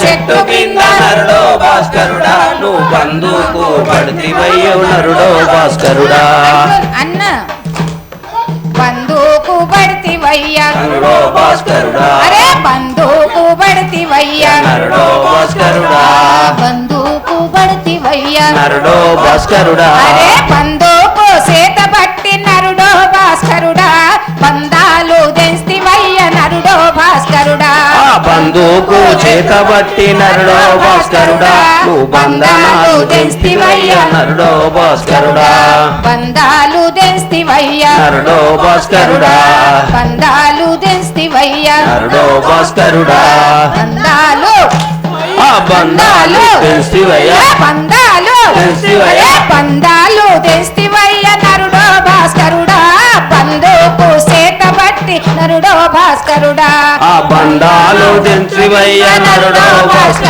చెట్టు కింద నరుడో భాస్కరుడా నువ్వు బంధుకు పడితివయ్యో నరుడో భాస్కరుడా అన్న బంధుకు పడితివయ్యా నరుడో భాస్కరుడా అరే బంధుకు పడితివయ్యా నరుడో భాస్కరుడా బంధుకు పడితివయ్యా నరుడో భాస్కరుడా అరే బంధుకు చేత పట్టి నరుడో భాస్కరుడా బంధాలు తెస్తివయ్య నరుడో భాస్కరుడా బంధుకు చేతబట్టి నరుడో భాస్కరుడా నువ్వు బంధనాలు తెస్తివయ్య నరుడో భాస్కరుడా బంధాలు తెస్తివయ్య నరుడో భాస్కరుడా బంధాలు తెస్తివయ్య నరుడో భాస్కరుడా బంధాలు బంధాలు తెస్తివయ్య బంధాలు తెస్తివయ్య బంధాలు తెస్తివయ్య నరుడో భాస్కరుడా బంధుకు చేత పట్టి నరుడో భాస్కరుడా బంధాలు తెస్తివయ్య నరుడో భాస్కరుడా